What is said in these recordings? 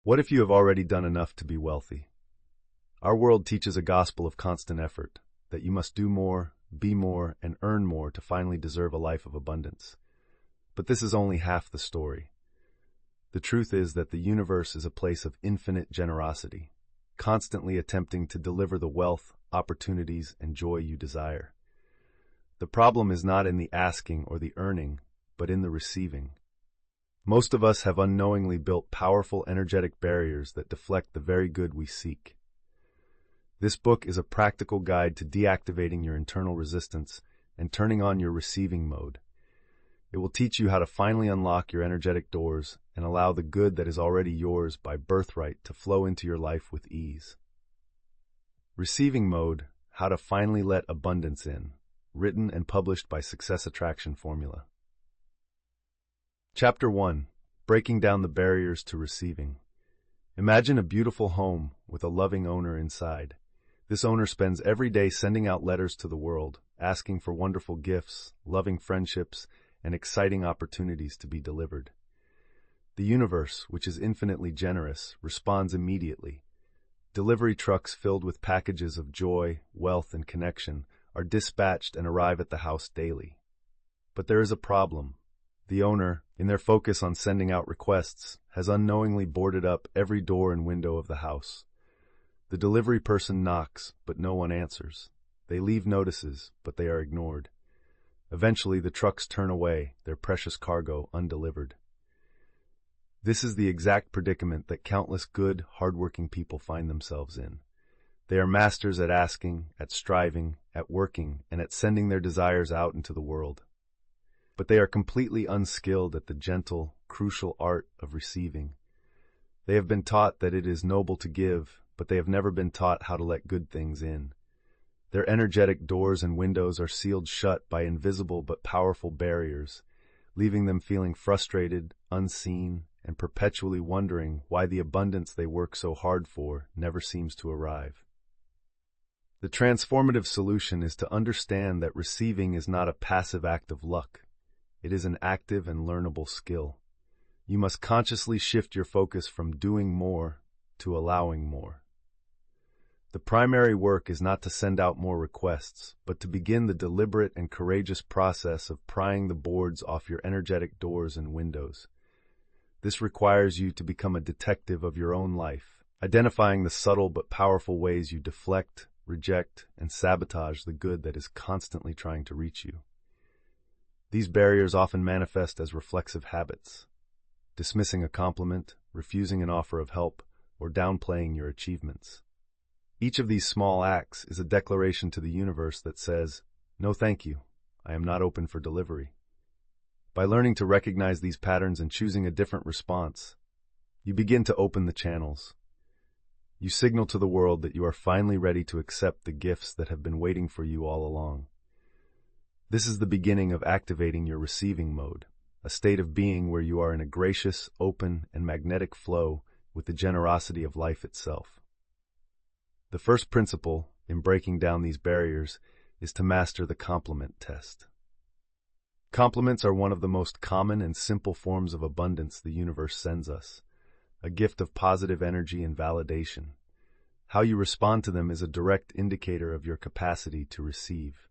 What if you have already done enough to be wealthy? Our world teaches a gospel of constant effort, that you must do more, be more, and earn more to finally deserve a life of abundance. But this is only half the story. The truth is that the universe is a place of infinite generosity, constantly attempting to deliver the wealth, opportunities, and joy you desire. The problem is not in the asking or the earning, but in the receiving. Most of us have unknowingly built powerful energetic barriers that deflect the very good we seek. This book is a practical guide to deactivating your internal resistance and turning on your receiving mode. It will teach you how to finally unlock your energetic doors and allow the good that is already yours by birthright to flow into your life with ease. Receiving Mode, How to Finally Let Abundance In, written and published by Success Attraction Formula. Chapter 1. Breaking Down the Barriers to Receiving. Imagine a beautiful home with a loving owner inside. This owner spends every day sending out letters to the world, asking for wonderful gifts, loving friendships, and exciting opportunities to be delivered. The universe, which is infinitely generous, responds immediately. Delivery trucks filled with packages of joy, wealth, and connection are dispatched and arrive at the house daily. But there is a problem. The owner, in their focus on sending out requests, has unknowingly boarded up every door and window of the house. The delivery person knocks, but no one answers. They leave notices, but they are ignored. Eventually, the trucks turn away, their precious cargo undelivered. This is the exact predicament that countless good, hardworking people find themselves in. They are masters at asking, at striving, at working, and at sending their desires out into the world. But they are completely unskilled at the gentle, crucial art of receiving. They have been taught that it is noble to give, but they have never been taught how to let good things in. Their energetic doors and windows are sealed shut by invisible but powerful barriers, leaving them feeling frustrated, unseen, and perpetually wondering why the abundance they work so hard for never seems to arrive. The transformative solution is to understand that receiving is not a passive act of luck. It is an active and learnable skill. You must consciously shift your focus from doing more to allowing more. The primary work is not to send out more requests, but to begin the deliberate and courageous process of prying the boards off your energetic doors and windows. This requires you to become a detective of your own life, identifying the subtle but powerful ways you deflect, reject, and sabotage the good that is constantly trying to reach you. These barriers often manifest as reflexive habits, dismissing a compliment, refusing an offer of help, or downplaying your achievements. Each of these small acts is a declaration to the universe that says, "No thank you, I am not open for delivery." By learning to recognize these patterns and choosing a different response, you begin to open the channels. You signal to the world that you are finally ready to accept the gifts that have been waiting for you all along. This is the beginning of activating your receiving mode, a state of being where you are in a gracious, open, and magnetic flow with the generosity of life itself. The first principle in breaking down these barriers is to master the compliment test. Compliments are one of the most common and simple forms of abundance the universe sends us, a gift of positive energy and validation. How you respond to them is a direct indicator of your capacity to receive.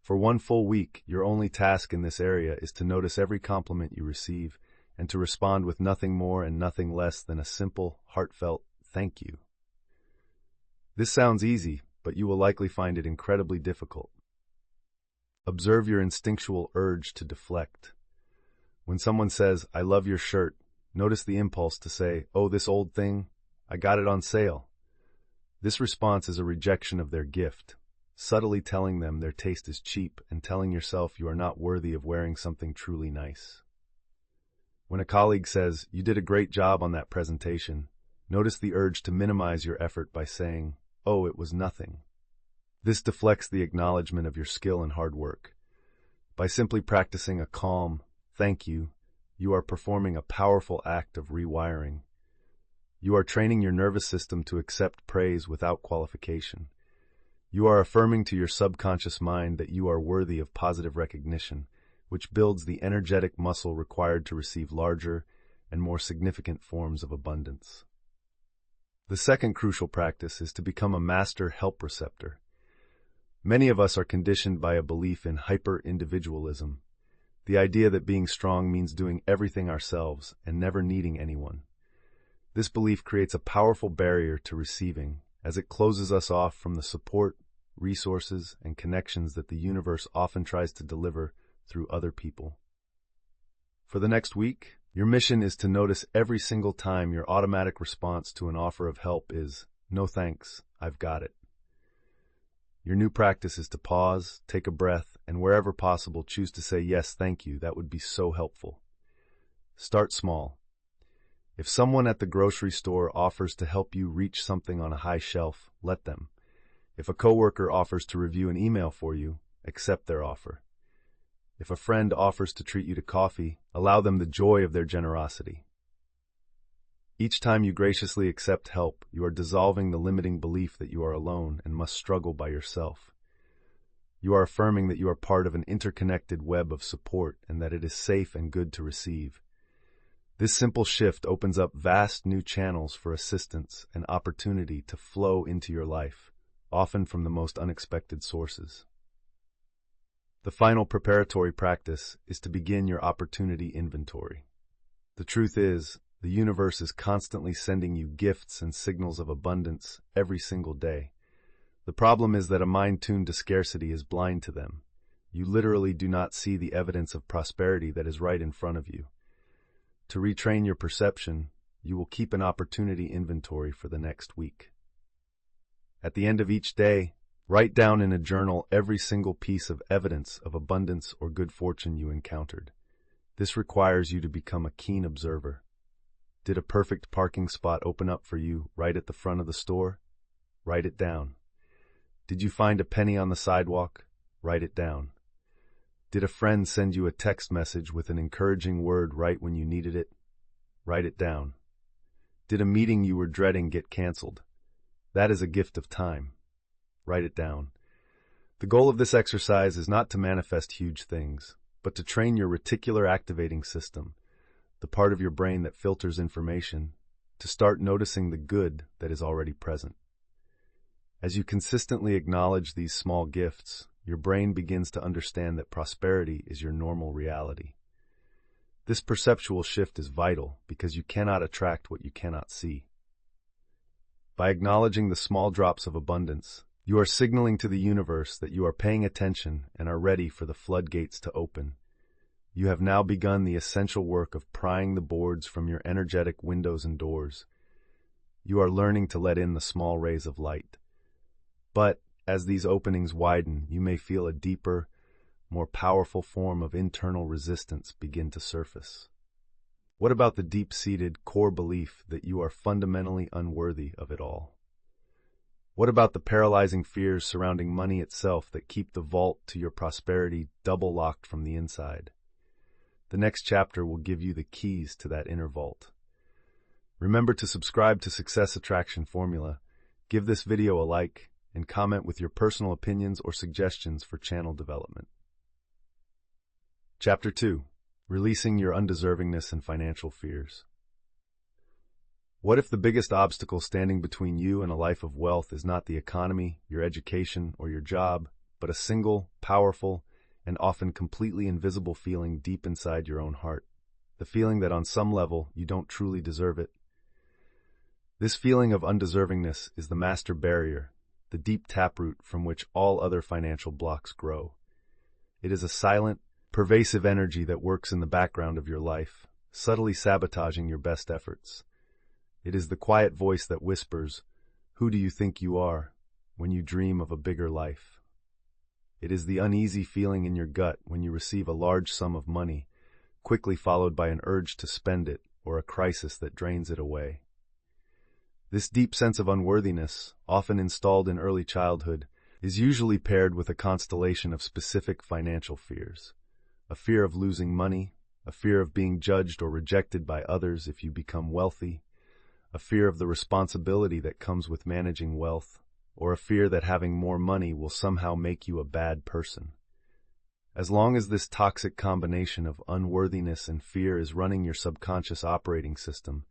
For one full week, your only task in this area is to notice every compliment you receive and to respond with nothing more and nothing less than a simple, heartfelt thank you. This sounds easy, but you will likely find it incredibly difficult. Observe your instinctual urge to deflect. When someone says, "I love your shirt," notice the impulse to say, "Oh, this old thing, I got it on sale." This response is a rejection of their gift, subtly telling them their taste is cheap and telling yourself you are not worthy of wearing something truly nice. When a colleague says, "You did a great job on that presentation," notice the urge to minimize your effort by saying, "Oh, it was nothing." This deflects the acknowledgement of your skill and hard work. By simply practicing a calm, "thank you," you are performing a powerful act of rewiring. You are training your nervous system to accept praise without qualification. You are affirming to your subconscious mind that you are worthy of positive recognition, which builds the energetic muscle required to receive larger, and more significant forms of abundance. The second crucial practice is to become a master help receptor. Many of us are conditioned by a belief in hyper-individualism, the idea that being strong means doing everything ourselves and never needing anyone. This belief creates a powerful barrier to receiving, as it closes us off from the support, resources, and connections that the universe often tries to deliver through other people. For the next week, your mission is to notice every single time your automatic response to an offer of help is, "No thanks, I've got it." Your new practice is to pause, take a breath, and wherever possible, choose to say, "Yes, thank you, that would be so helpful." Start small. If someone at the grocery store offers to help you reach something on a high shelf, let them. If a coworker offers to review an email for you, accept their offer. If a friend offers to treat you to coffee, allow them the joy of their generosity. Each time you graciously accept help, you are dissolving the limiting belief that you are alone and must struggle by yourself. You are affirming that you are part of an interconnected web of support and that it is safe and good to receive. This simple shift opens up vast new channels for assistance and opportunity to flow into your life, often from the most unexpected sources. The final preparatory practice is to begin your opportunity inventory. The truth is, the universe is constantly sending you gifts and signals of abundance every single day. The problem is that a mind tuned to scarcity is blind to them. You literally do not see the evidence of prosperity that is right in front of you. To retrain your perception, you will keep an opportunity inventory for the next week. At the end of each day, write down in a journal every single piece of evidence of abundance or good fortune you encountered. This requires you to become a keen observer. Did a perfect parking spot open up for you right at the front of the store? Write it down. Did you find a penny on the sidewalk? Write it down. Did a friend send you a text message with an encouraging word right when you needed it? Write it down. Did a meeting you were dreading get canceled? That is a gift of time. Write it down. The goal of this exercise is not to manifest huge things, but to train your reticular activating system, the part of your brain that filters information, to start noticing the good that is already present. As you consistently acknowledge these small gifts, your brain begins to understand that prosperity is your normal reality. This perceptual shift is vital because you cannot attract what you cannot see. By acknowledging the small drops of abundance, you are signaling to the universe that you are paying attention and are ready for the floodgates to open. You have now begun the essential work of prying the boards from your energetic windows and doors. You are learning to let in the small rays of light. But as these openings widen, you may feel a deeper, more powerful form of internal resistance begin to surface. What about the deep-seated core belief that you are fundamentally unworthy of it all? What about the paralyzing fears surrounding money itself that keep the vault to your prosperity double-locked from the inside? The next chapter will give you the keys to that inner vault. Remember to subscribe to Success Attraction Formula, give this video a like, and comment with your personal opinions or suggestions for channel development. Chapter 2. Releasing your undeservingness and financial fears. What if the biggest obstacle standing between you and a life of wealth is not the economy, your education, or your job, but a single, powerful, and often completely invisible feeling deep inside your own heart? The feeling that on some level you don't truly deserve it. This feeling of undeservingness is the master barrier, the deep taproot from which all other financial blocks grow. It is a silent, pervasive energy that works in the background of your life, subtly sabotaging your best efforts. It is the quiet voice that whispers, "Who do you think you are?" when you dream of a bigger life. It is the uneasy feeling in your gut when you receive a large sum of money, quickly followed by an urge to spend it or a crisis that drains it away. This deep sense of unworthiness, often installed in early childhood, is usually paired with a constellation of specific financial fears. A fear of losing money, a fear of being judged or rejected by others if you become wealthy, a fear of the responsibility that comes with managing wealth, or a fear that having more money will somehow make you a bad person. As long as this toxic combination of unworthiness and fear is running your subconscious operating system,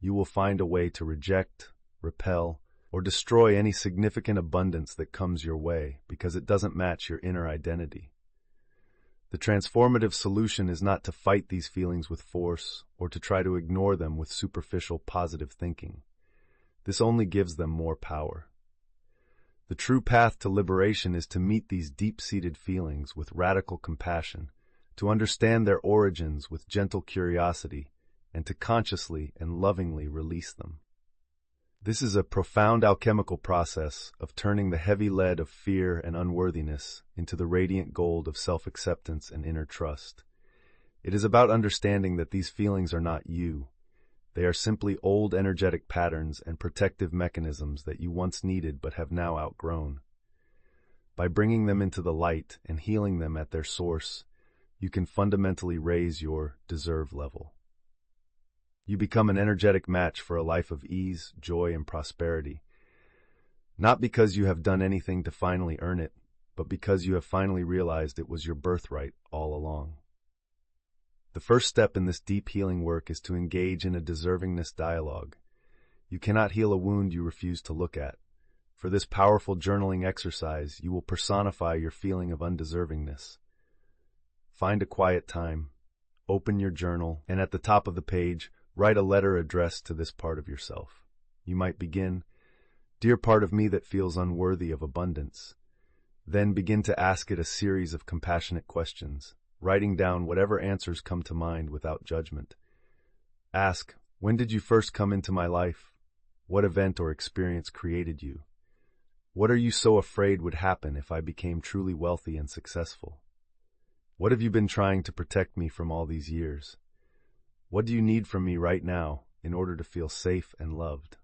you will find a way to reject, repel, or destroy any significant abundance that comes your way because it doesn't match your inner identity. The transformative solution is not to fight these feelings with force or to try to ignore them with superficial positive thinking. This only gives them more power. The true path to liberation is to meet these deep-seated feelings with radical compassion, to understand their origins with gentle curiosity, and to consciously and lovingly release them. This is a profound alchemical process of turning the heavy lead of fear and unworthiness into the radiant gold of self-acceptance and inner trust. It is about understanding that these feelings are not you. They are simply old energetic patterns and protective mechanisms that you once needed but have now outgrown. By bringing them into the light and healing them at their source, you can fundamentally raise your deserve level. You become an energetic match for a life of ease, joy, and prosperity. Not because you have done anything to finally earn it, but because you have finally realized it was your birthright all along. The first step in this deep healing work is to engage in a deservingness dialogue. You cannot heal a wound you refuse to look at. For this powerful journaling exercise, you will personify your feeling of undeservingness. Find a quiet time, open your journal, and at the top of the page, write a letter addressed to this part of yourself. You might begin, "Dear part of me that feels unworthy of abundance." Then begin to ask it a series of compassionate questions, writing down whatever answers come to mind without judgment. Ask, when did you first come into my life? What event or experience created you? What are you so afraid would happen if I became truly wealthy and successful? What have you been trying to protect me from all these years? What do you need from me right now in order to feel safe and loved?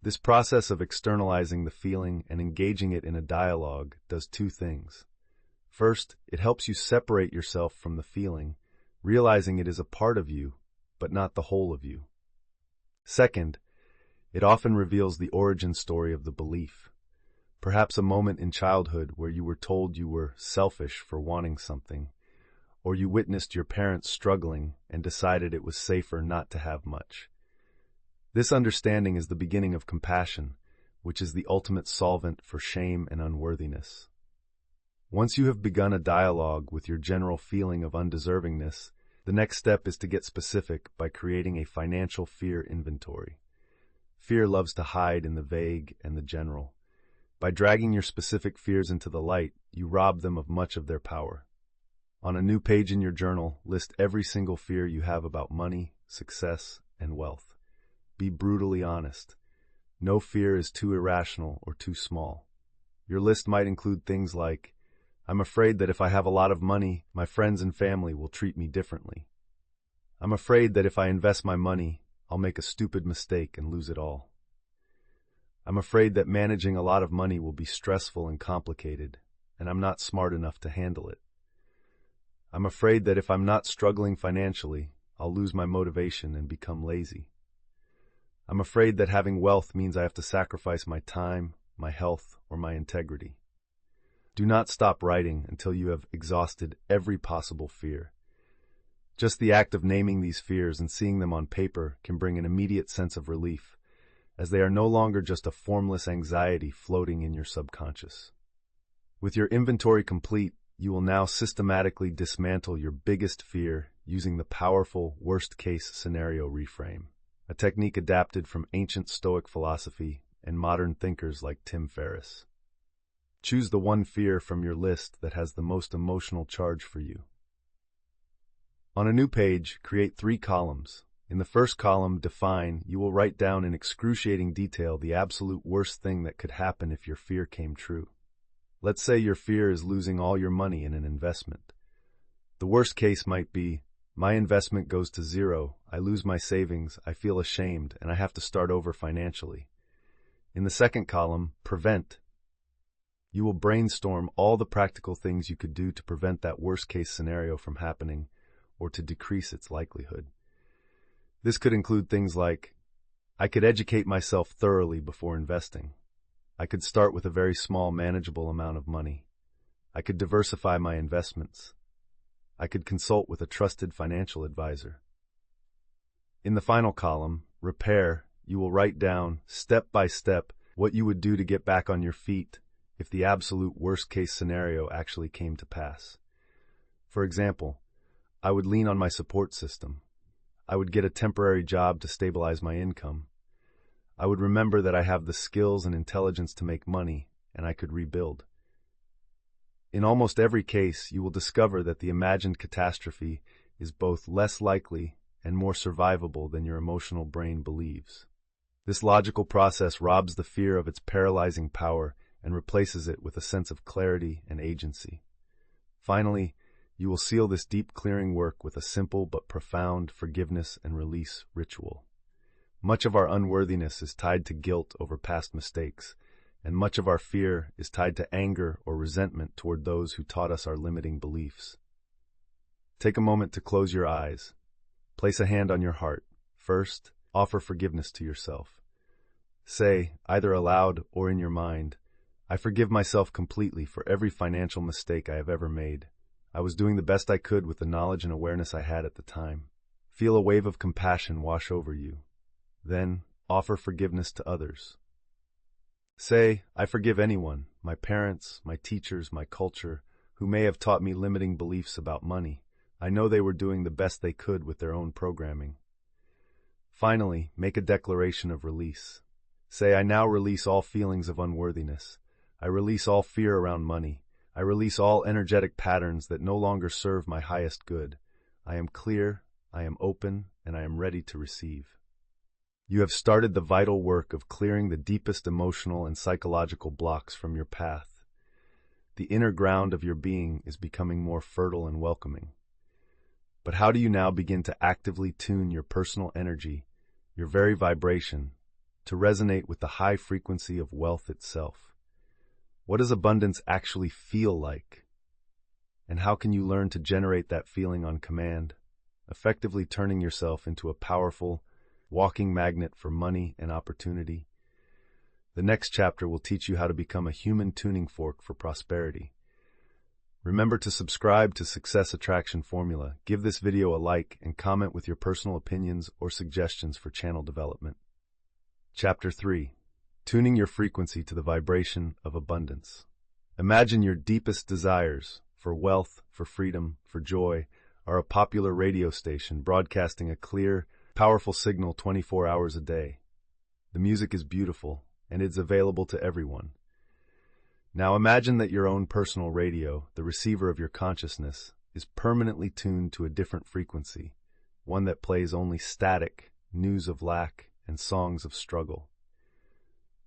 This process of externalizing the feeling and engaging it in a dialogue does two things. First, it helps you separate yourself from the feeling, realizing it is a part of you, but not the whole of you. Second, it often reveals the origin story of the belief. Perhaps a moment in childhood where you were told you were selfish for wanting something, or you witnessed your parents struggling and decided it was safer not to have much. This understanding is the beginning of compassion, which is the ultimate solvent for shame and unworthiness. Once you have begun a dialogue with your general feeling of undeservingness, the next step is to get specific by creating a financial fear inventory. Fear loves to hide in the vague and the general. By dragging your specific fears into the light, you rob them of much of their power. On a new page in your journal, list every single fear you have about money, success, and wealth. Be brutally honest. No fear is too irrational or too small. Your list might include things like, I'm afraid that if I have a lot of money, my friends and family will treat me differently. I'm afraid that if I invest my money, I'll make a stupid mistake and lose it all. I'm afraid that managing a lot of money will be stressful and complicated, and I'm not smart enough to handle it. I'm afraid that if I'm not struggling financially, I'll lose my motivation and become lazy. I'm afraid that having wealth means I have to sacrifice my time, my health, or my integrity. Do not stop writing until you have exhausted every possible fear. Just the act of naming these fears and seeing them on paper can bring an immediate sense of relief, as they are no longer just a formless anxiety floating in your subconscious. With your inventory complete, you will now systematically dismantle your biggest fear using the powerful worst-case scenario reframe, a technique adapted from ancient Stoic philosophy and modern thinkers like Tim Ferriss. Choose the one fear from your list that has the most emotional charge for you. On a new page, create 3 columns. In the first column, define, you will write down in excruciating detail the absolute worst thing that could happen if your fear came true. Let's say your fear is losing all your money in an investment. The worst case might be, my investment goes to zero, I lose my savings, I feel ashamed, and I have to start over financially. In the second column, prevent. You will brainstorm all the practical things you could do to prevent that worst-case scenario from happening or to decrease its likelihood. This could include things like, I could educate myself thoroughly before investing. I could start with a very small, manageable amount of money. I could diversify my investments. I could consult with a trusted financial advisor. In the final column, repair, you will write down, step by step, what you would do to get back on your feet if the absolute worst-case scenario actually came to pass. For example, I would lean on my support system. I would get a temporary job to stabilize my income. I would remember that I have the skills and intelligence to make money, and I could rebuild. In almost every case, you will discover that the imagined catastrophe is both less likely and more survivable than your emotional brain believes. This logical process robs the fear of its paralyzing power and replaces it with a sense of clarity and agency. Finally, you will seal this deep clearing work with a simple but profound forgiveness and release ritual. Much of our unworthiness is tied to guilt over past mistakes, and much of our fear is tied to anger or resentment toward those who taught us our limiting beliefs. Take a moment to close your eyes. Place a hand on your heart. First, offer forgiveness to yourself. Say, either aloud or in your mind, I forgive myself completely for every financial mistake I have ever made. I was doing the best I could with the knowledge and awareness I had at the time. Feel a wave of compassion wash over you. Then, offer forgiveness to others. Say, I forgive anyone, my parents, my teachers, my culture, who may have taught me limiting beliefs about money. I know they were doing the best they could with their own programming. Finally, make a declaration of release. Say, I now release all feelings of unworthiness. I release all fear around money. I release all energetic patterns that no longer serve my highest good. I am clear, I am open, and I am ready to receive. You have started the vital work of clearing the deepest emotional and psychological blocks from your path. The inner ground of your being is becoming more fertile and welcoming. But how do you now begin to actively tune your personal energy, your very vibration, to resonate with the high frequency of wealth itself? What does abundance actually feel like? And how can you learn to generate that feeling on command, effectively turning yourself into a powerful, walking magnet for money and opportunity? The next chapter will teach you how to become a human tuning fork for prosperity. Remember to subscribe to Success Attraction Formula, give this video a like, and comment with your personal opinions or suggestions for channel development. Chapter 3. Tuning your frequency to the vibration of abundance. Imagine your deepest desires for wealth, for freedom, for joy are a popular radio station broadcasting a clear, powerful signal 24 hours a day. The music is beautiful, and it's available to everyone. Now imagine that your own personal radio, the receiver of your consciousness, is permanently tuned to a different frequency, one that plays only static, news of lack, and songs of struggle.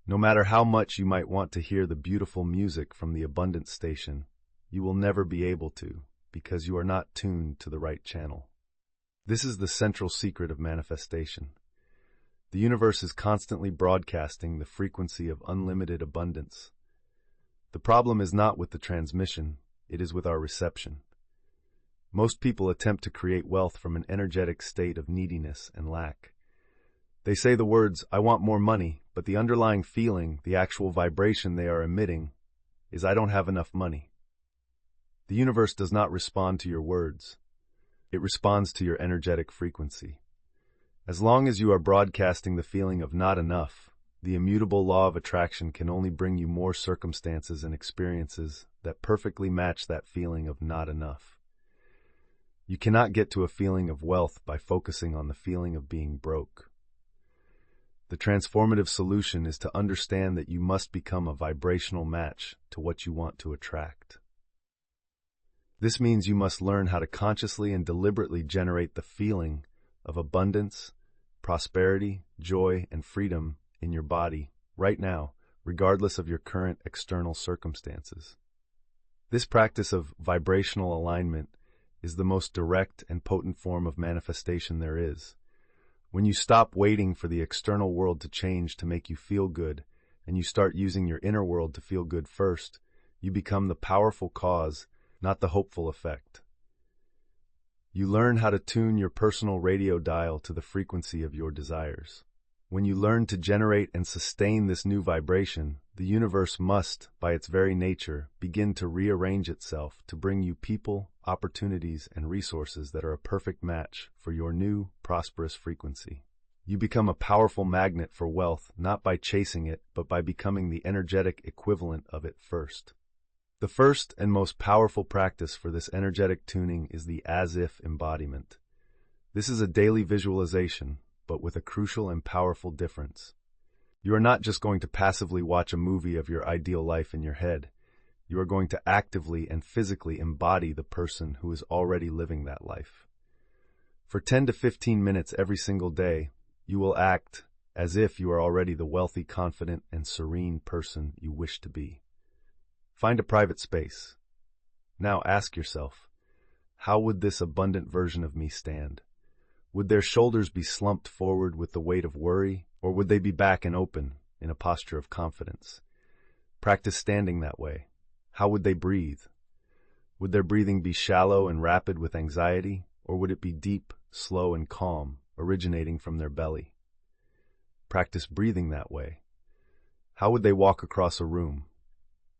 No matter how much you might want to hear the beautiful music from the abundance station, you will never be able to, because you are not tuned to the right channel. This is the central secret of manifestation. The universe is constantly broadcasting the frequency of unlimited abundance. The problem is not with the transmission, it is with our reception. Most people attempt to create wealth from an energetic state of neediness and lack. They say the words, I want more money, but the underlying feeling, the actual vibration they are emitting, is I don't have enough money. The universe does not respond to your words. It responds to your energetic frequency. As long as you are broadcasting the feeling of not enough, the immutable law of attraction can only bring you more circumstances and experiences that perfectly match that feeling of not enough. You cannot get to a feeling of wealth by focusing on the feeling of being broke. The transformative solution is to understand that you must become a vibrational match to what you want to attract. This means you must learn how to consciously and deliberately generate the feeling of abundance, prosperity, joy, and freedom in your body right now, regardless of your current external circumstances. This practice of vibrational alignment is the most direct and potent form of manifestation there is. When you stop waiting for the external world to change to make you feel good, and you start using your inner world to feel good first, you become the powerful cause, not the hopeful effect. You learn how to tune your personal radio dial to the frequency of your desires. When you learn to generate and sustain this new vibration, the universe must, by its very nature, begin to rearrange itself to bring you people, opportunities, and resources that are a perfect match for your new, prosperous frequency. You become a powerful magnet for wealth not by chasing it, but by becoming the energetic equivalent of it first. The first and most powerful practice for this energetic tuning is the as-if embodiment. This is a daily visualization, but with a crucial and powerful difference. You are not just going to passively watch a movie of your ideal life in your head. You are going to actively and physically embody the person who is already living that life. For 10 to 15 minutes every single day, you will act as if you are already the wealthy, confident, and serene person you wish to be. Find a private space. Now ask yourself, how would this abundant version of me stand? Would their shoulders be slumped forward with the weight of worry, or would they be back and open in a posture of confidence? Practice standing that way. How would they breathe? Would their breathing be shallow and rapid with anxiety, or would it be deep, slow, and calm, originating from their belly? Practice breathing that way. How would they walk across a room?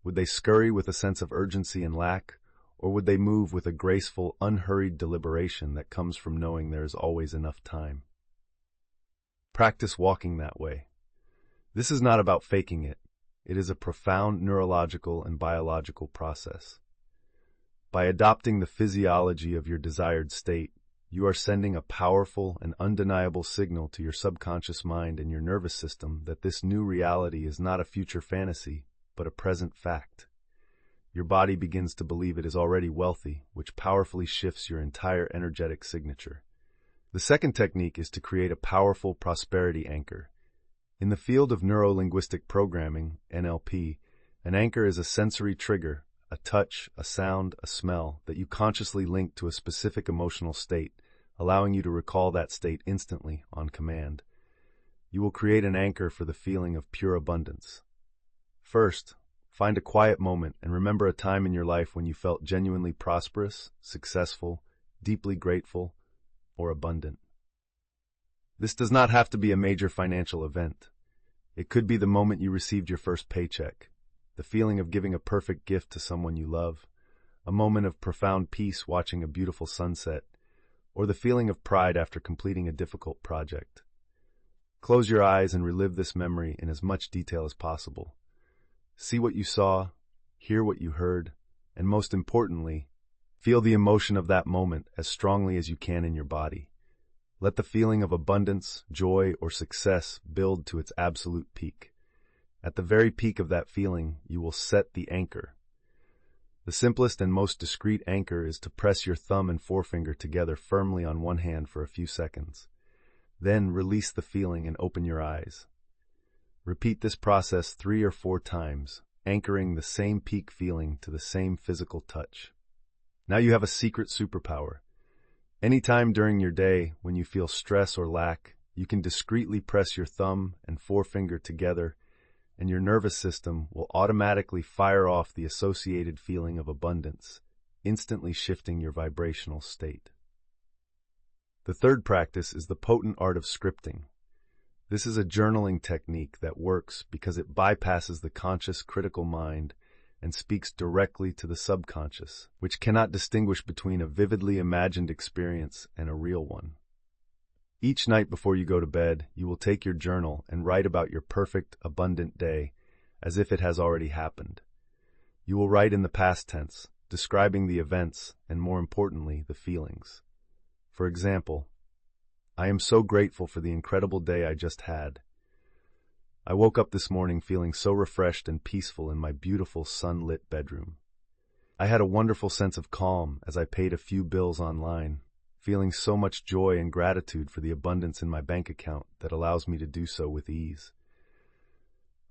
Would they scurry with a sense of urgency and lack, or would they move with a graceful, unhurried deliberation that comes from knowing there is always enough time? Practice walking that way. This is not about faking it. It is a profound neurological and biological process. By adopting the physiology of your desired state, you are sending a powerful and undeniable signal to your subconscious mind and your nervous system that this new reality is not a future fantasy, but a present fact. Your body begins to believe it is already wealthy, which powerfully shifts your entire energetic signature. The second technique is to create a powerful prosperity anchor. In the field of neuro-linguistic programming, NLP, an anchor is a sensory trigger, a touch, a sound, a smell, that you consciously link to a specific emotional state, allowing you to recall that state instantly on command. You will create an anchor for the feeling of pure abundance. First, find a quiet moment and remember a time in your life when you felt genuinely prosperous, successful, deeply grateful, or abundant. This does not have to be a major financial event. It could be the moment you received your first paycheck, the feeling of giving a perfect gift to someone you love, a moment of profound peace watching a beautiful sunset, or the feeling of pride after completing a difficult project. Close your eyes and relive this memory in as much detail as possible. See what you saw, hear what you heard, and most importantly, feel the emotion of that moment as strongly as you can in your body. Let the feeling of abundance, joy, or success build to its absolute peak. At the very peak of that feeling, you will set the anchor. The simplest and most discreet anchor is to press your thumb and forefinger together firmly on one hand for a few seconds. Then release the feeling and open your eyes. Repeat this process 3 or 4 times, anchoring the same peak feeling to the same physical touch. Now you have a secret superpower. Anytime during your day when you feel stress or lack, you can discreetly press your thumb and forefinger together, and your nervous system will automatically fire off the associated feeling of abundance, instantly shifting your vibrational state. The third practice is the potent art of scripting. This is a journaling technique that works because it bypasses the conscious critical mind and speaks directly to the subconscious, which cannot distinguish between a vividly imagined experience and a real one. Each night before you go to bed, you will take your journal and write about your perfect, abundant day as if it has already happened. You will write in the past tense, describing the events and, more importantly, the feelings. For example, I am so grateful for the incredible day I just had. I woke up this morning feeling so refreshed and peaceful in my beautiful sunlit bedroom. I had a wonderful sense of calm as I paid a few bills online, feeling so much joy and gratitude for the abundance in my bank account that allows me to do so with ease.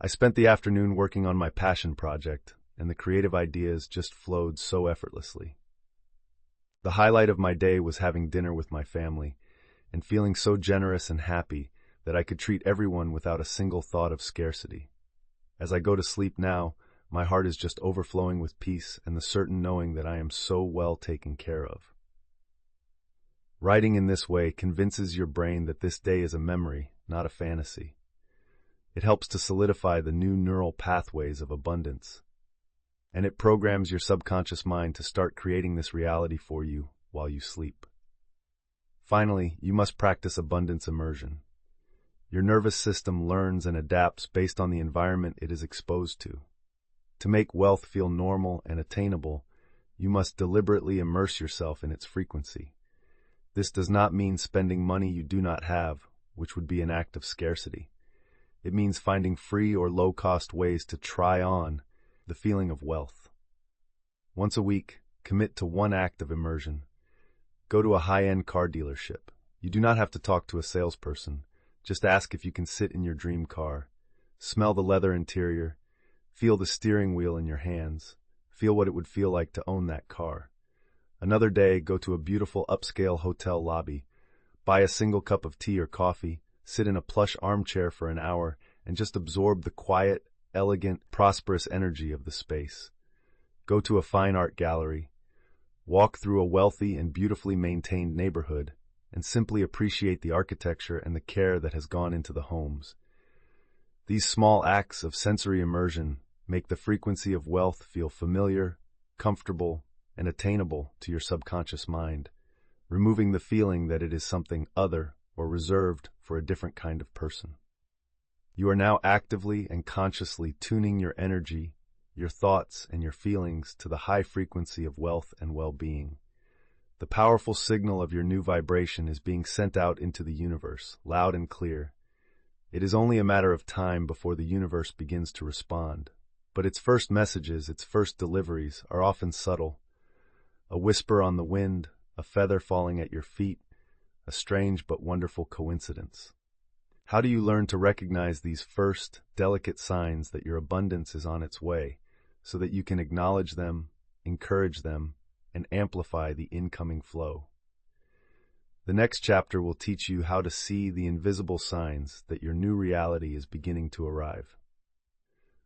I spent the afternoon working on my passion project, and the creative ideas just flowed so effortlessly. The highlight of my day was having dinner with my family, and feeling so generous and happy that I could treat everyone without a single thought of scarcity. As I go to sleep now, my heart is just overflowing with peace and the certain knowing that I am so well taken care of. Writing in this way convinces your brain that this day is a memory, not a fantasy. It helps to solidify the new neural pathways of abundance, and it programs your subconscious mind to start creating this reality for you while you sleep. Finally, you must practice abundance immersion. Your nervous system learns and adapts based on the environment it is exposed to. To make wealth feel normal and attainable, you must deliberately immerse yourself in its frequency. This does not mean spending money you do not have, which would be an act of scarcity. It means finding free or low-cost ways to try on the feeling of wealth. Once a week, commit to one act of immersion. Go to a high-end car dealership. You do not have to talk to a salesperson. Just ask if you can sit in your dream car. Smell the leather interior. Feel the steering wheel in your hands. Feel what it would feel like to own that car. Another day, go to a beautiful upscale hotel lobby. Buy a single cup of tea or coffee. Sit in a plush armchair for an hour and just absorb the quiet, elegant, prosperous energy of the space. Go to a fine art gallery. Walk through a wealthy and beautifully maintained neighborhood and simply appreciate the architecture and the care that has gone into the homes. These small acts of sensory immersion make the frequency of wealth feel familiar, comfortable, and attainable to your subconscious mind, removing the feeling that it is something other or reserved for a different kind of person. You are now actively and consciously tuning your energy, your thoughts, and your feelings to the high frequency of wealth and well-being. The powerful signal of your new vibration is being sent out into the universe, loud and clear. It is only a matter of time before the universe begins to respond, but its first messages, its first deliveries, are often subtle. A whisper on the wind, a feather falling at your feet, a strange but wonderful coincidence. How do you learn to recognize these first, delicate signs that your abundance is on its way, so that you can acknowledge them, encourage them, and amplify the incoming flow? The next chapter will teach you how to see the invisible signs that your new reality is beginning to arrive.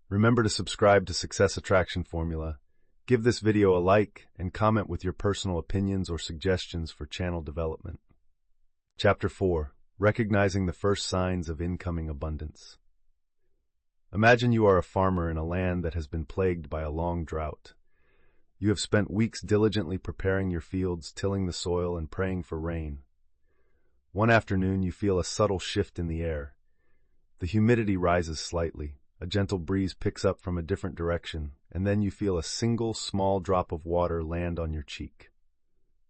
Remember to subscribe to Success Attraction Formula. Give this video a like and comment with your personal opinions or suggestions for channel development. Chapter 4. Recognizing the first signs of incoming abundance. Imagine you are a farmer in a land that has been plagued by a long drought. You have spent weeks diligently preparing your fields, tilling the soil, and praying for rain. One afternoon, you feel a subtle shift in the air. The humidity rises slightly. A gentle breeze picks up from a different direction, and then you feel a single small drop of water land on your cheek.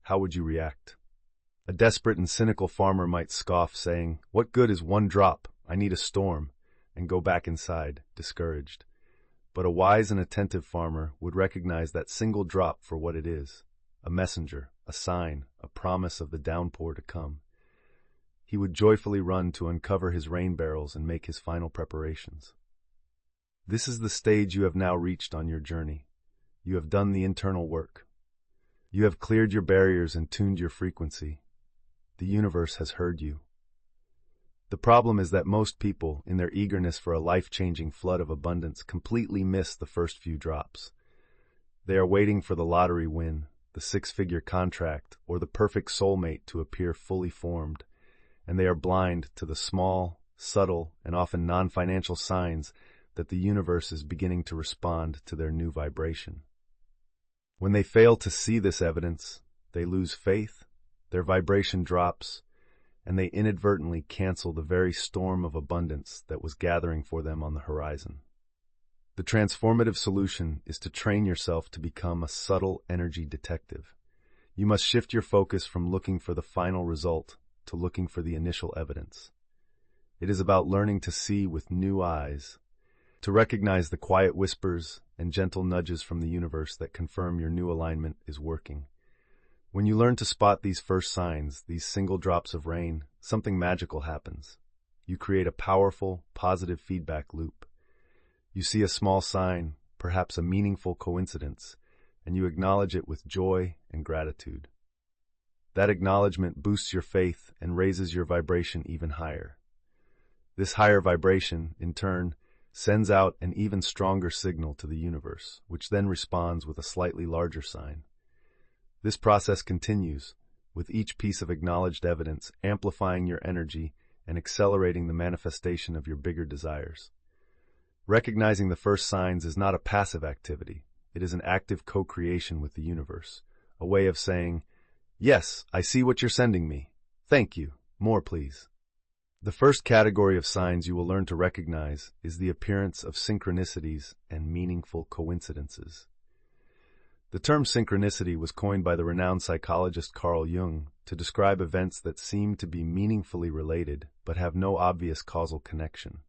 How would you react? A desperate and cynical farmer might scoff, saying, "What good is one drop? I need a storm," and go back inside, discouraged. But a wise and attentive farmer would recognize that single drop for what it is, a messenger, a sign, a promise of the downpour to come. He would joyfully run to uncover his rain barrels and make his final preparations. This is the stage you have now reached on your journey. You have done the internal work. You have cleared your barriers and tuned your frequency. The universe has heard you. The problem is that most people, in their eagerness for a life-changing flood of abundance, completely miss the first few drops. They are waiting for the lottery win, the six-figure contract, or the perfect soulmate to appear fully formed, and they are blind to the small, subtle, and often non-financial signs that the universe is beginning to respond to their new vibration. When they fail to see this evidence, they lose faith, their vibration drops, and they inadvertently cancel the very storm of abundance that was gathering for them on the horizon. The transformative solution is to train yourself to become a subtle energy detective. You must shift your focus from looking for the final result to looking for the initial evidence. It is about learning to see with new eyes, to recognize the quiet whispers and gentle nudges from the universe that confirm your new alignment is working. When you learn to spot these first signs, these single drops of rain, something magical happens. You create a powerful, positive feedback loop. You see a small sign, perhaps a meaningful coincidence, and you acknowledge it with joy and gratitude. That acknowledgement boosts your faith and raises your vibration even higher. This higher vibration, in turn, sends out an even stronger signal to the universe, which then responds with a slightly larger sign. This process continues, with each piece of acknowledged evidence amplifying your energy and accelerating the manifestation of your bigger desires. Recognizing the first signs is not a passive activity. It is an active co-creation with the universe, a way of saying, "Yes, I see what you're sending me. Thank you. More, please." The first category of signs you will learn to recognize is the appearance of synchronicities and meaningful coincidences. The term synchronicity was coined by the renowned psychologist Carl Jung to describe events that seem to be meaningfully related but have no obvious causal connection.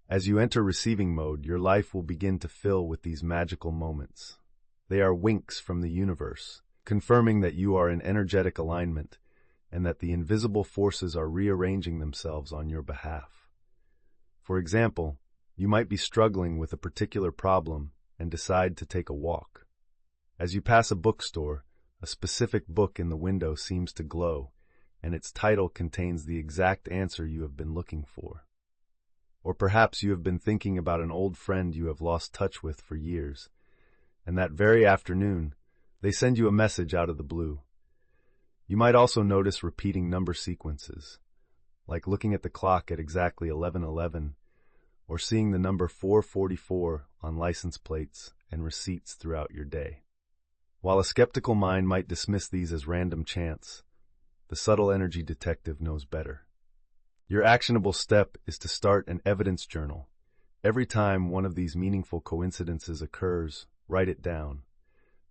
As you enter receiving mode, your life will begin to fill with these magical moments. They are winks from the universe, confirming that you are in energetic alignment and that the invisible forces are rearranging themselves on your behalf. For example, you might be struggling with a particular problem and decide to take a walk. As you pass a bookstore, a specific book in the window seems to glow, and its title contains the exact answer you have been looking for. Or perhaps you have been thinking about an old friend you have lost touch with for years, and that very afternoon, they send you a message out of the blue. You might also notice repeating number sequences, like looking at the clock at exactly 11:11, or seeing the number 444 on license plates and receipts throughout your day. While a skeptical mind might dismiss these as random chance, the subtle energy detective knows better. Your actionable step is to start an evidence journal. Every time one of these meaningful coincidences occurs, write it down.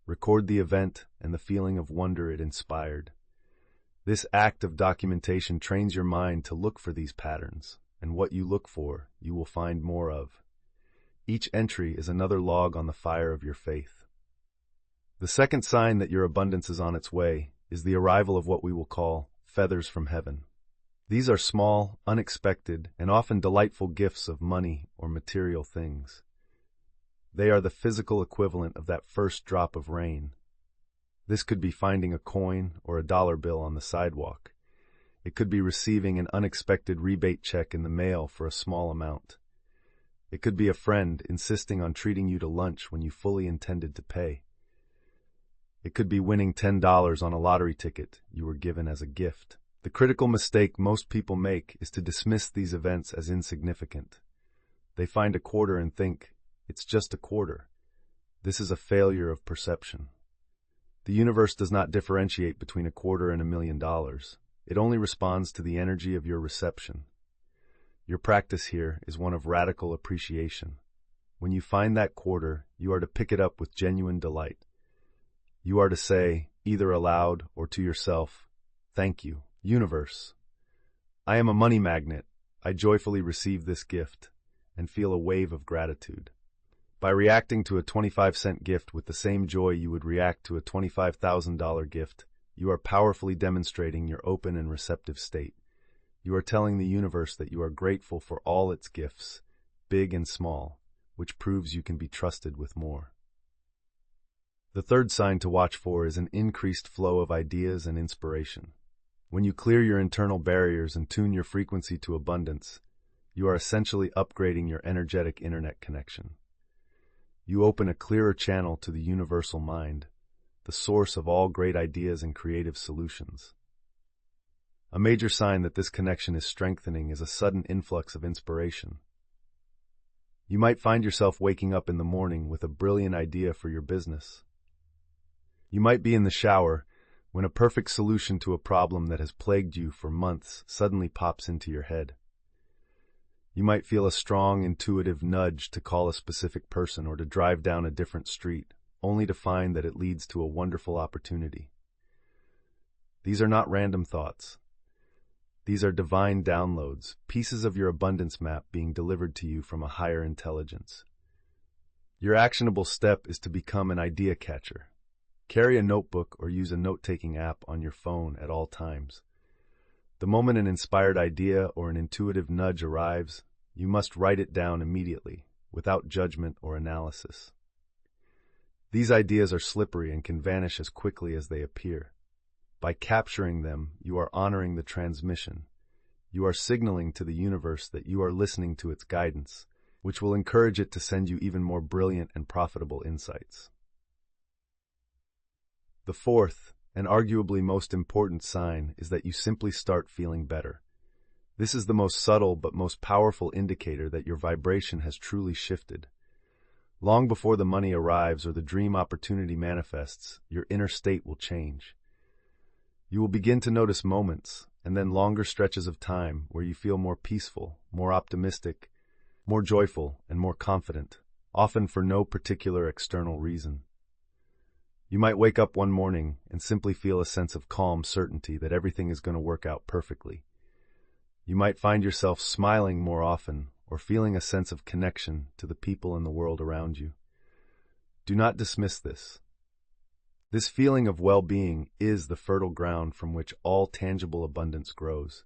Record the event and the feeling of wonder it inspired. This act of documentation trains your mind to look for these patterns, and what you look for, you will find more of. Each entry is another log on the fire of your faith. The second sign that your abundance is on its way is the arrival of what we will call feathers from heaven. These are small, unexpected, and often delightful gifts of money or material things. They are the physical equivalent of that first drop of rain. This could be finding a coin or a dollar bill on the sidewalk. It could be receiving an unexpected rebate check in the mail for a small amount. It could be a friend insisting on treating you to lunch when you fully intended to pay. It could be winning $10 on a lottery ticket you were given as a gift. The critical mistake most people make is to dismiss these events as insignificant. They find a quarter and think, "It's just a quarter." This is a failure of perception. The universe does not differentiate between a quarter and $1 million. It only responds to the energy of your reception. Your practice here is one of radical appreciation. When you find that quarter, you are to pick it up with genuine delight. You are to say, either aloud or to yourself, "Thank you, universe. I am a money magnet. I joyfully receive this gift," and feel a wave of gratitude. By reacting to a 25-cent gift with the same joy you would react to a $25,000 gift, you are powerfully demonstrating your open and receptive state. You are telling the universe that you are grateful for all its gifts, big and small, which proves you can be trusted with more. The third sign to watch for is an increased flow of ideas and inspiration. When you clear your internal barriers and tune your frequency to abundance, you are essentially upgrading your energetic internet connection. You open a clearer channel to the universal mind, the source of all great ideas and creative solutions. A major sign that this connection is strengthening is a sudden influx of inspiration. You might find yourself waking up in the morning with a brilliant idea for your business. You might be in the shower when a perfect solution to a problem that has plagued you for months suddenly pops into your head. You might feel a strong, intuitive nudge to call a specific person or to drive down a different street, only to find that it leads to a wonderful opportunity. These are not random thoughts. These are divine downloads, pieces of your abundance map being delivered to you from a higher intelligence. Your actionable step is to become an idea catcher. Carry a notebook or use a note-taking app on your phone at all times. The moment an inspired idea or an intuitive nudge arrives, you must write it down immediately, without judgment or analysis. These ideas are slippery and can vanish as quickly as they appear. By capturing them, you are honoring the transmission. You are signaling to the universe that you are listening to its guidance, which will encourage it to send you even more brilliant and profitable insights. The fourth and arguably most important sign is that you simply start feeling better. This is the most subtle but most powerful indicator that your vibration has truly shifted. Long before the money arrives or the dream opportunity manifests, your inner state will change. You will begin to notice moments, and then longer stretches of time where you feel more peaceful, more optimistic, more joyful, and more confident, often for no particular external reason. You might wake up one morning and simply feel a sense of calm certainty that everything is going to work out perfectly. You might find yourself smiling more often or feeling a sense of connection to the people in the world around you. Do not dismiss this. This feeling of well-being is the fertile ground from which all tangible abundance grows.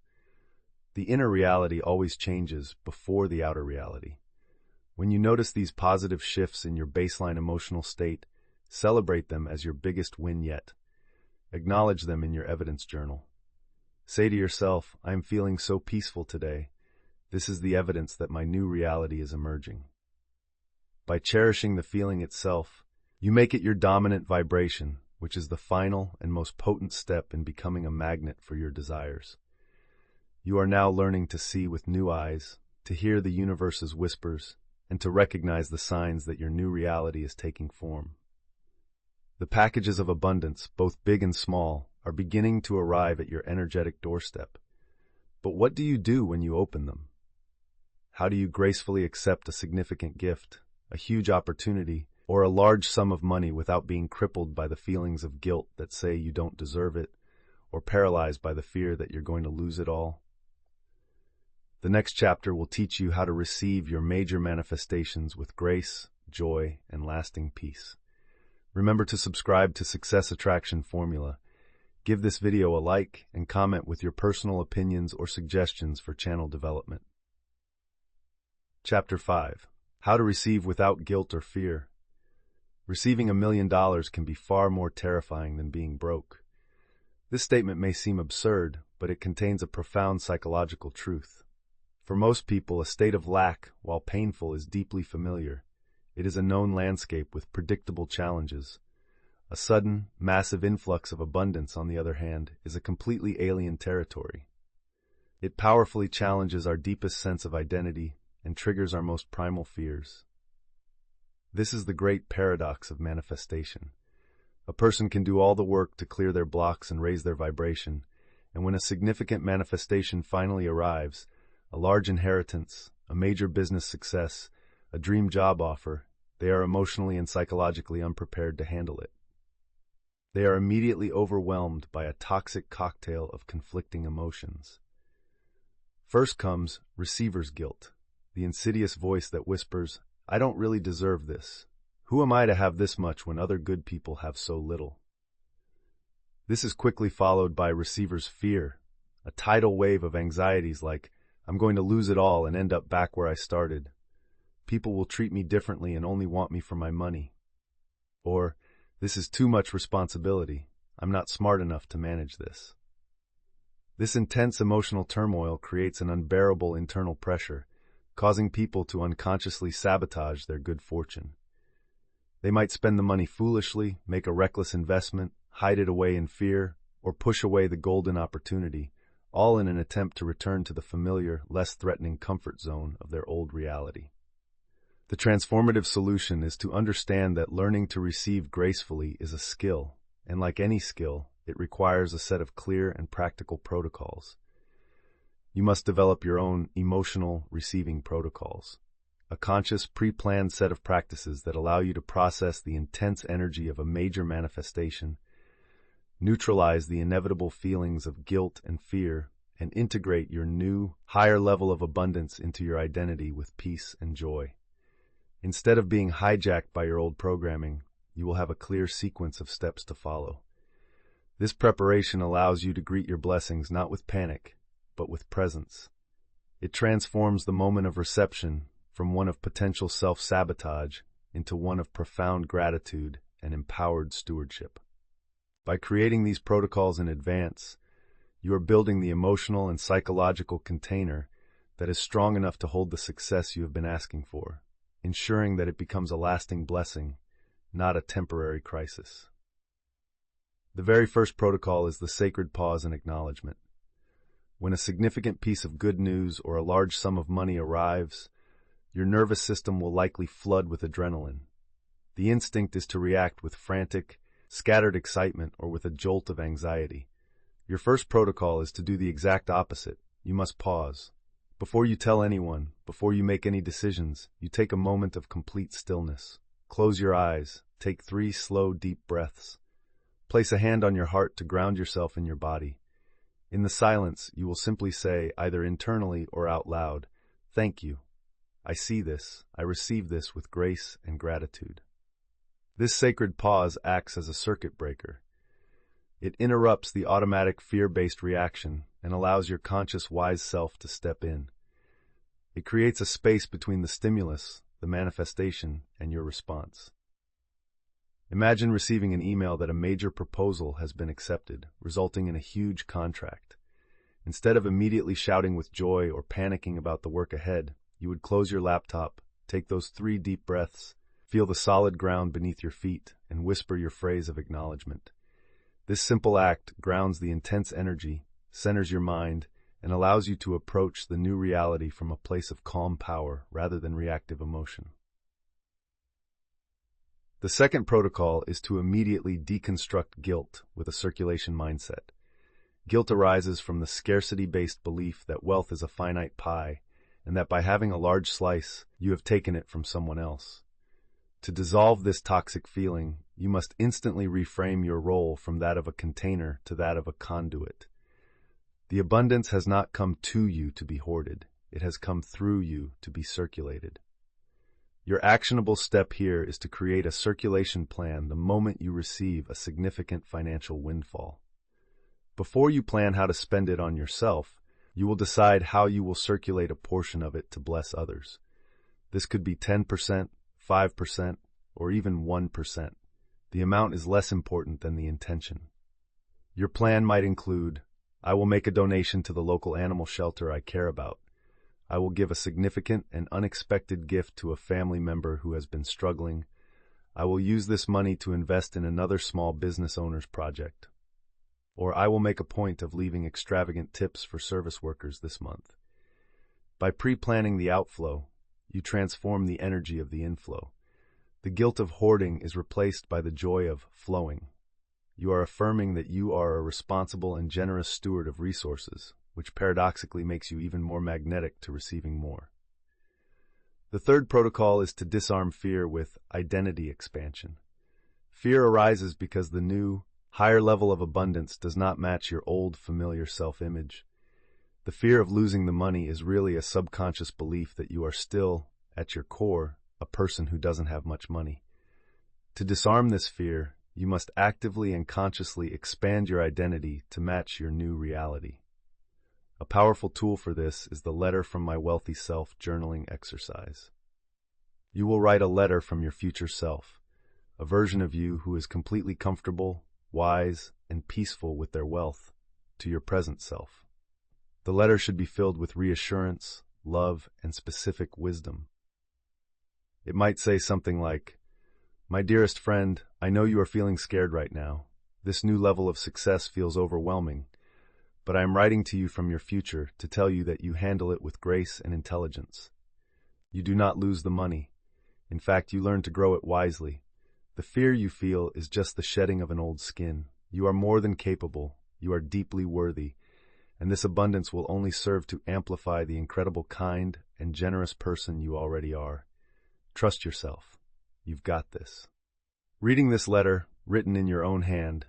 The inner reality always changes before the outer reality. When you notice these positive shifts in your baseline emotional state, celebrate them as your biggest win yet. Acknowledge them in your evidence journal. Say to yourself, I am feeling so peaceful today. This is the evidence that my new reality is emerging. By cherishing the feeling itself, you make it your dominant vibration, which is the final and most potent step in becoming a magnet for your desires. You are now learning to see with new eyes, to hear the universe's whispers, and to recognize the signs that your new reality is taking form. The packages of abundance, both big and small, are beginning to arrive at your energetic doorstep. But what do you do when you open them? How do you gracefully accept a significant gift, a huge opportunity, or a large sum of money without being crippled by the feelings of guilt that say you don't deserve it, or paralyzed by the fear that you're going to lose it all? The next chapter will teach you how to receive your major manifestations with grace, joy, and lasting peace. Remember to subscribe to Success Attraction Formula. Give this video a like and comment with your personal opinions or suggestions for channel development. Chapter 5. How to receive without guilt or fear. Receiving $1 million can be far more terrifying than being broke. This statement may seem absurd, but it contains a profound psychological truth. For most people, a state of lack, while painful, is deeply familiar. It is a known landscape with predictable challenges. A sudden, massive influx of abundance, on the other hand, is a completely alien territory. It powerfully challenges our deepest sense of identity and triggers our most primal fears. This is the great paradox of manifestation. A person can do all the work to clear their blocks and raise their vibration, and when a significant manifestation finally arrives, a large inheritance, a major business success, a dream job offer, they are emotionally and psychologically unprepared to handle it. They are immediately overwhelmed by a toxic cocktail of conflicting emotions. First comes receiver's guilt, the insidious voice that whispers, I don't really deserve this. Who am I to have this much when other good people have so little? This is quickly followed by receiver's fear, a tidal wave of anxieties like, I'm going to lose it all and end up back where I started. People will treat me differently and only want me for my money. Or, this is too much responsibility. I'm not smart enough to manage this. This intense emotional turmoil creates an unbearable internal pressure, causing people to unconsciously sabotage their good fortune. They might spend the money foolishly, make a reckless investment, hide it away in fear, or push away the golden opportunity, all in an attempt to return to the familiar, less threatening comfort zone of their old reality. The transformative solution is to understand that learning to receive gracefully is a skill, and like any skill, it requires a set of clear and practical protocols. You must develop your own emotional receiving protocols, a conscious, pre-planned set of practices that allow you to process the intense energy of a major manifestation, neutralize the inevitable feelings of guilt and fear, and integrate your new, higher level of abundance into your identity with peace and joy. Instead of being hijacked by your old programming, you will have a clear sequence of steps to follow. This preparation allows you to greet your blessings not with panic, but with presence. It transforms the moment of reception from one of potential self-sabotage into one of profound gratitude and empowered stewardship. By creating these protocols in advance, you are building the emotional and psychological container that is strong enough to hold the success you have been asking for, ensuring that it becomes a lasting blessing, not a temporary crisis. The very first protocol is the sacred pause and acknowledgement. When a significant piece of good news or a large sum of money arrives, your nervous system will likely flood with adrenaline. The instinct is to react with frantic, scattered excitement or with a jolt of anxiety. Your first protocol is to do the exact opposite. You must pause. Before you tell anyone, before you make any decisions, you take a moment of complete stillness. Close your eyes. Take 3 slow, deep breaths. Place a hand on your heart to ground yourself in your body. In the silence, you will simply say, either internally or out loud, "Thank you. I see this. I receive this with grace and gratitude." This sacred pause acts as a circuit breaker. It interrupts the automatic fear-based reaction and allows your conscious, wise self to step in. It creates a space between the stimulus, the manifestation, and your response. Imagine receiving an email that a major proposal has been accepted, resulting in a huge contract. Instead of immediately shouting with joy or panicking about the work ahead, you would close your laptop, take those 3 deep breaths, feel the solid ground beneath your feet, and whisper your phrase of acknowledgement. This simple act grounds the intense energy, centers your mind, and allows you to approach the new reality from a place of calm power rather than reactive emotion. The second protocol is to immediately deconstruct guilt with a circulation mindset. Guilt arises from the scarcity-based belief that wealth is a finite pie, and that by having a large slice, you have taken it from someone else. To dissolve this toxic feeling, you must instantly reframe your role from that of a container to that of a conduit. The abundance has not come to you to be hoarded. It has come through you to be circulated. Your actionable step here is to create a circulation plan the moment you receive a significant financial windfall. Before you plan how to spend it on yourself, you will decide how you will circulate a portion of it to bless others. This could be 10%, 5%, or even 1%. The amount is less important than the intention. Your plan might include, I will make a donation to the local animal shelter I care about. I will give a significant and unexpected gift to a family member who has been struggling. I will use this money to invest in another small business owner's project. Or I will make a point of leaving extravagant tips for service workers this month. By pre-planning the outflow, you transform the energy of the inflow. The guilt of hoarding is replaced by the joy of flowing. You are affirming that you are a responsible and generous steward of resources, which paradoxically makes you even more magnetic to receiving more. The third protocol is to disarm fear with identity expansion. Fear arises because the new, higher level of abundance does not match your old, familiar self-image. The fear of losing the money is really a subconscious belief that you are still, at your core, a person who doesn't have much money. To disarm this fear, you must actively and consciously expand your identity to match your new reality. A powerful tool for this is the Letter from My Wealthy Self journaling exercise. You will write a letter from your future self, a version of you who is completely comfortable, wise, and peaceful with their wealth, to your present self. The letter should be filled with reassurance, love, and specific wisdom. It might say something like, My dearest friend, I know you are feeling scared right now. This new level of success feels overwhelming, but I am writing to you from your future to tell you that you handle it with grace and intelligence. You do not lose the money. In fact, you learn to grow it wisely. The fear you feel is just the shedding of an old skin. You are more than capable. You are deeply worthy. And this abundance will only serve to amplify the incredible kind and generous person you already are. Trust yourself. You've got this. Reading this letter, written in your own hand,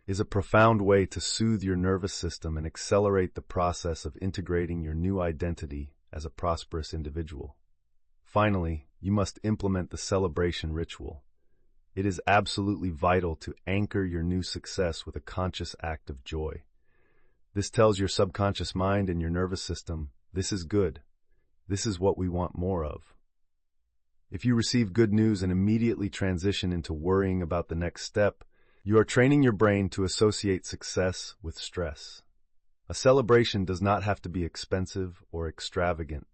is a profound way to soothe your nervous system and accelerate the process of integrating your new identity as a prosperous individual. Finally, you must implement the celebration ritual. It is absolutely vital to anchor your new success with a conscious act of joy. This tells your subconscious mind and your nervous system, this is good. This is what we want more of. If you receive good news and immediately transition into worrying about the next step, you are training your brain to associate success with stress. A celebration does not have to be expensive or extravagant.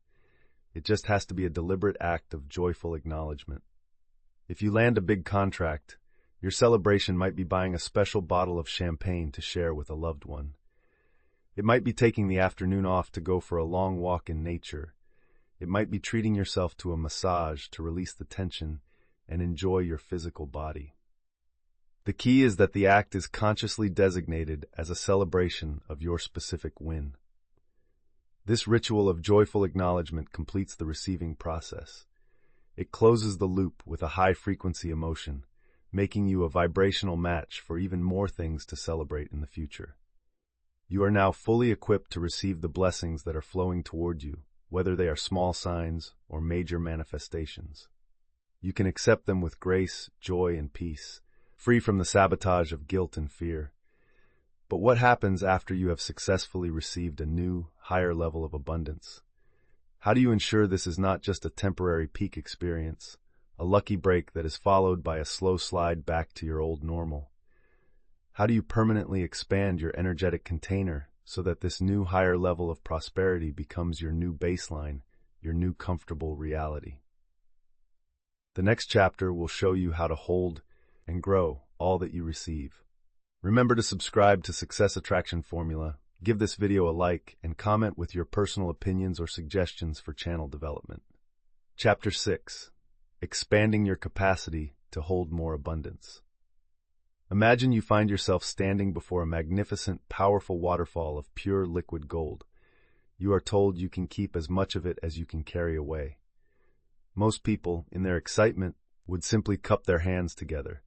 It just has to be a deliberate act of joyful acknowledgement. If you land a big contract, Your celebration might be buying a special bottle of champagne to share with a loved one. It might be taking the afternoon off to go for a long walk in nature. It might be treating yourself to a massage to release the tension and enjoy your physical body. The key is that the act is consciously designated as a celebration of your specific win. This ritual of joyful acknowledgement completes the receiving process. It closes the loop with a high-frequency emotion, making you a vibrational match for even more things to celebrate in the future. You are now fully equipped to receive the blessings that are flowing toward you, whether they are small signs or major manifestations. You can accept them with grace, joy, and peace, free from the sabotage of guilt and fear. But what happens after you have successfully received a new, higher level of abundance? How do you ensure this is not just a temporary peak experience, a lucky break that is followed by a slow slide back to your old normal? How do you permanently expand your energetic container so that this new higher level of prosperity becomes your new baseline, your new comfortable reality? The next chapter will show you how to hold and grow all that you receive. Remember to subscribe to Success Attraction Formula, give this video a like, and comment with your personal opinions or suggestions for channel development. Chapter 6. Expanding your capacity to hold more abundance. Imagine you find yourself standing before a magnificent, powerful waterfall of pure liquid gold. You are told you can keep as much of it as you can carry away. Most people, in their excitement, would simply cup their hands together.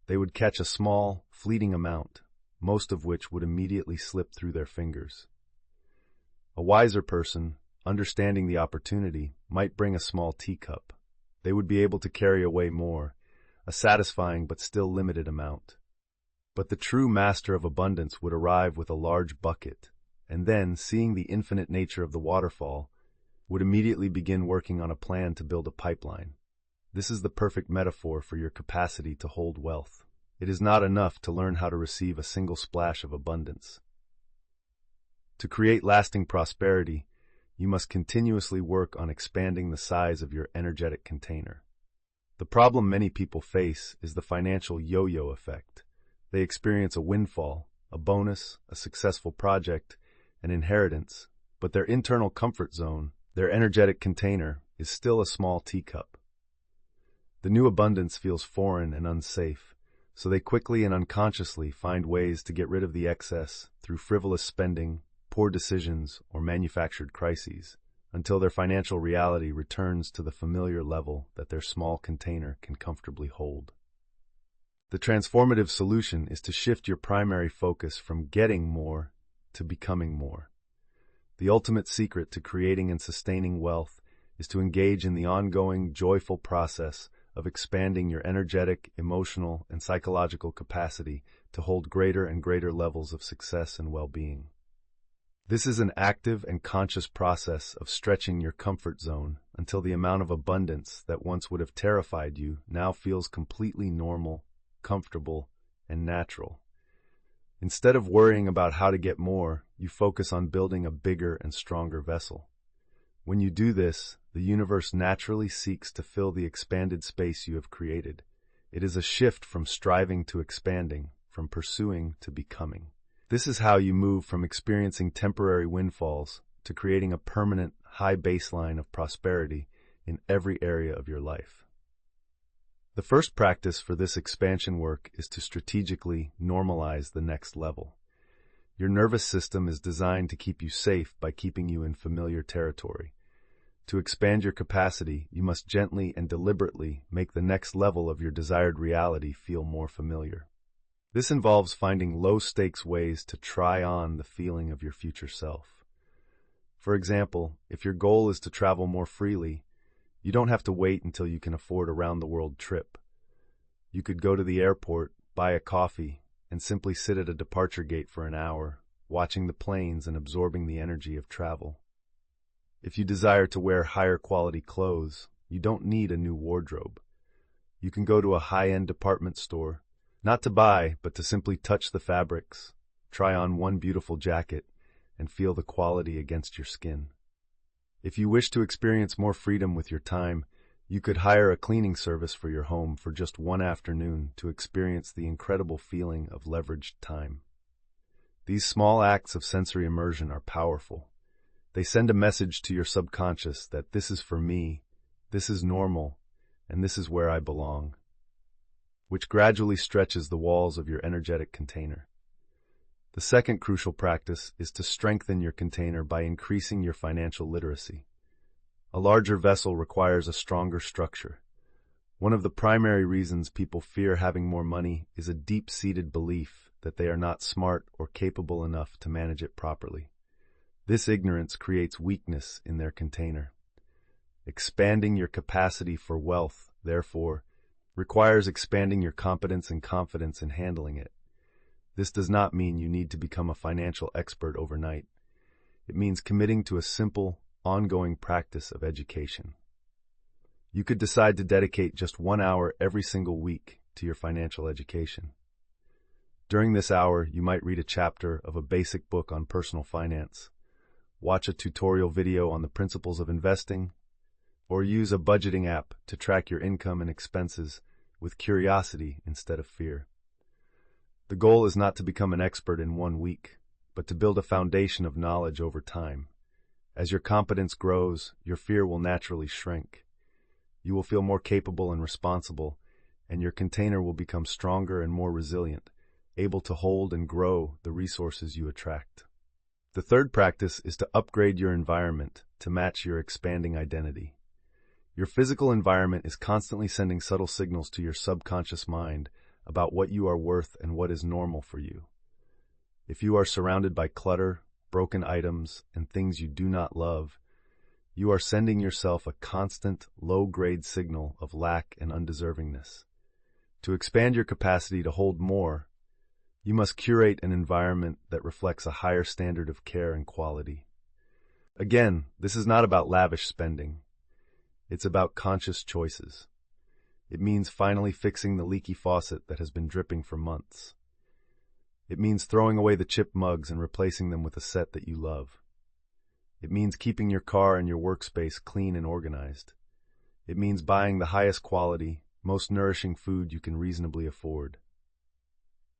They would catch a small, fleeting amount, most of which would immediately slip through their fingers. A wiser person, understanding the opportunity, might bring a small teacup. They would be able to carry away more, a satisfying but still limited amount. But the true master of abundance would arrive with a large bucket, and then, seeing the infinite nature of the waterfall, would immediately begin working on a plan to build a pipeline. This is the perfect metaphor for your capacity to hold wealth. It is not enough to learn how to receive a single splash of abundance. To create lasting prosperity, you must continuously work on expanding the size of your energetic container. The problem many people face is the financial yo-yo effect. They experience a windfall, a bonus, a successful project, an inheritance, but their internal comfort zone, their energetic container, is still a small teacup. The new abundance feels foreign and unsafe, so they quickly and unconsciously find ways to get rid of the excess through frivolous spending, poor decisions, or manufactured crises, until their financial reality returns to the familiar level that their small container can comfortably hold. The transformative solution is to shift your primary focus from getting more to becoming more. The ultimate secret to creating and sustaining wealth is to engage in the ongoing, joyful process of expanding your energetic, emotional, and psychological capacity to hold greater and greater levels of success and well-being. This is an active and conscious process of stretching your comfort zone until the amount of abundance that once would have terrified you now feels completely normal, comfortable, and natural. Instead of worrying about how to get more, you focus on building a bigger and stronger vessel. When you do this, the universe naturally seeks to fill the expanded space you have created. It is a shift from striving to expanding, from pursuing to becoming. This is how you move from experiencing temporary windfalls to creating a permanent, high baseline of prosperity in every area of your life. The first practice for this expansion work is to strategically normalize the next level. Your nervous system is designed to keep you safe by keeping you in familiar territory. To expand your capacity, you must gently and deliberately make the next level of your desired reality feel more familiar. This involves finding low-stakes ways to try on the feeling of your future self. For example, if your goal is to travel more freely, you don't have to wait until you can afford a round-the-world trip. You could go to the airport, buy a coffee, and simply sit at a departure gate for an hour, watching the planes and absorbing the energy of travel. If you desire to wear higher quality clothes, you don't need a new wardrobe. You can go to a high-end department store, not to buy, but to simply touch the fabrics, try on one beautiful jacket, and feel the quality against your skin. If you wish to experience more freedom with your time, You could hire a cleaning service for your home for just one afternoon to experience the incredible feeling of leveraged time. These small acts of sensory immersion are powerful. They send a message to your subconscious that this is for me, this is normal, and this is where I belong, which gradually stretches the walls of your energetic container. The second crucial practice is to strengthen your container by increasing your financial literacy. A larger vessel requires a stronger structure. One of the primary reasons people fear having more money is a deep-seated belief that they are not smart or capable enough to manage it properly. This ignorance creates weakness in their container. Expanding your capacity for wealth, therefore, requires expanding your competence and confidence in handling it. This does not mean you need to become a financial expert overnight. It means committing to a simple, ongoing practice of education. You could decide to dedicate just 1 hour every single week to your financial education. During this hour, you might read a chapter of a basic book on personal finance, watch a tutorial video on the principles of investing, or use a budgeting app to track your income and expenses with curiosity instead of fear. The goal is not to become an expert in 1 week, but to build a foundation of knowledge over time. As your competence grows, your fear will naturally shrink. You will feel more capable and responsible, and your container will become stronger and more resilient, able to hold and grow the resources you attract. The third practice is to upgrade your environment to match your expanding identity. Your physical environment is constantly sending subtle signals to your subconscious mind about what you are worth and what is normal for you. If you are surrounded by clutter, broken items, and things you do not love, you are sending yourself a constant, low-grade signal of lack and undeservingness. To expand your capacity to hold more, you must curate an environment that reflects a higher standard of care and quality. Again, this is not about lavish spending. It's about conscious choices. It means finally fixing the leaky faucet that has been dripping for months. It means throwing away the chipped mugs and replacing them with a set that you love. It means keeping your car and your workspace clean and organized. It means buying the highest quality, most nourishing food you can reasonably afford.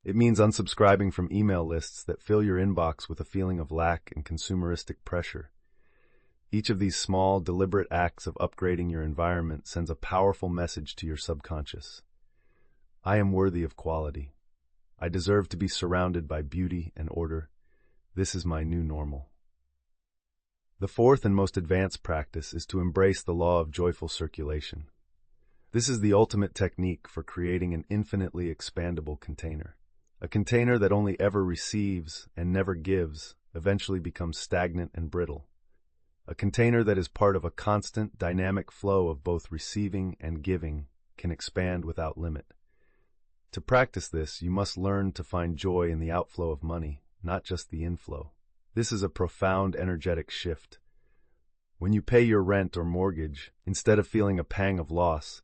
It means unsubscribing from email lists that fill your inbox with a feeling of lack and consumeristic pressure. Each of these small, deliberate acts of upgrading your environment sends a powerful message to your subconscious. I am worthy of quality. I deserve to be surrounded by beauty and order. This is my new normal. The fourth and most advanced practice is to embrace the law of joyful circulation. This is the ultimate technique for creating an infinitely expandable container. A container that only ever receives and never gives eventually becomes stagnant and brittle. A container that is part of a constant, dynamic flow of both receiving and giving can expand without limit. To practice this, you must learn to find joy in the outflow of money, not just the inflow. This is a profound energetic shift. When you pay your rent or mortgage, instead of feeling a pang of loss,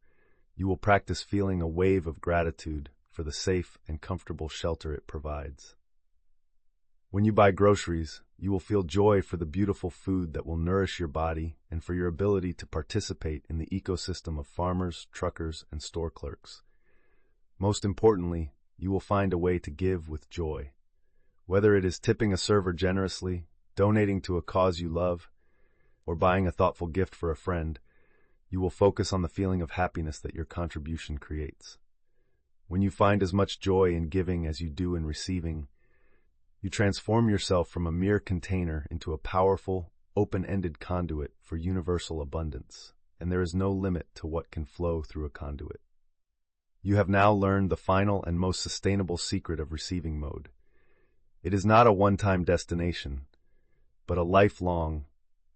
you will practice feeling a wave of gratitude for the safe and comfortable shelter it provides. When you buy groceries, you will feel joy for the beautiful food that will nourish your body and for your ability to participate in the ecosystem of farmers, truckers, and store clerks. Most importantly, you will find a way to give with joy. Whether it is tipping a server generously, donating to a cause you love, or buying a thoughtful gift for a friend, you will focus on the feeling of happiness that your contribution creates. When you find as much joy in giving as you do in receiving, you transform yourself from a mere container into a powerful, open-ended conduit for universal abundance, and there is no limit to what can flow through a conduit. You have now learned the final and most sustainable secret of receiving mode. It is not a one-time destination, but a lifelong,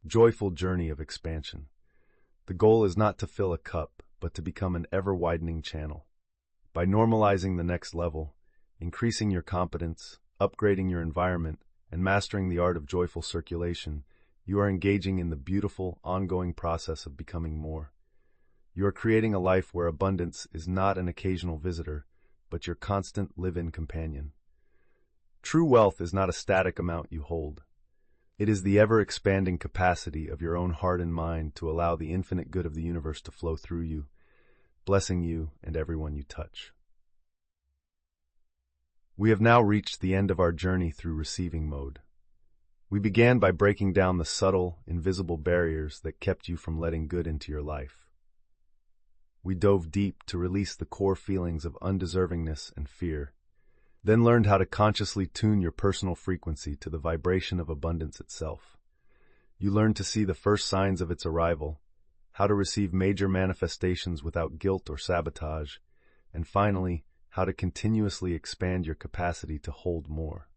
joyful journey of expansion. The goal is not to fill a cup, but to become an ever-widening channel. By normalizing the next level, increasing your competence, upgrading your environment, and mastering the art of joyful circulation, you are engaging in the beautiful, ongoing process of becoming more. You are creating a life where abundance is not an occasional visitor, but your constant live-in companion. True wealth is not a static amount you hold. It is the ever-expanding capacity of your own heart and mind to allow the infinite good of the universe to flow through you, blessing you and everyone you touch. We have now reached the end of our journey through receiving mode. We began by breaking down the subtle, invisible barriers that kept you from letting good into your life. We dove deep to release the core feelings of undeservingness and fear, then learned how to consciously tune your personal frequency to the vibration of abundance itself. You learned to see the first signs of its arrival, how to receive major manifestations without guilt or sabotage, and finally, how to continuously expand your capacity to hold more.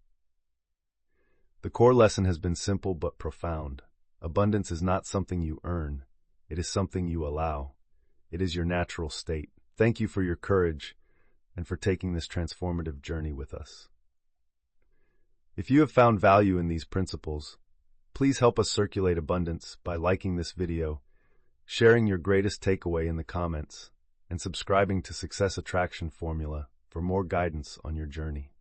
The core lesson has been simple but profound. Abundance is not something you earn. It is something you allow. It is your natural state. Thank you for your courage and for taking this transformative journey with us. If you have found value in these principles, please help us circulate abundance by liking this video, sharing your greatest takeaway in the comments, and subscribing to Success Attraction Formula for more guidance on your journey.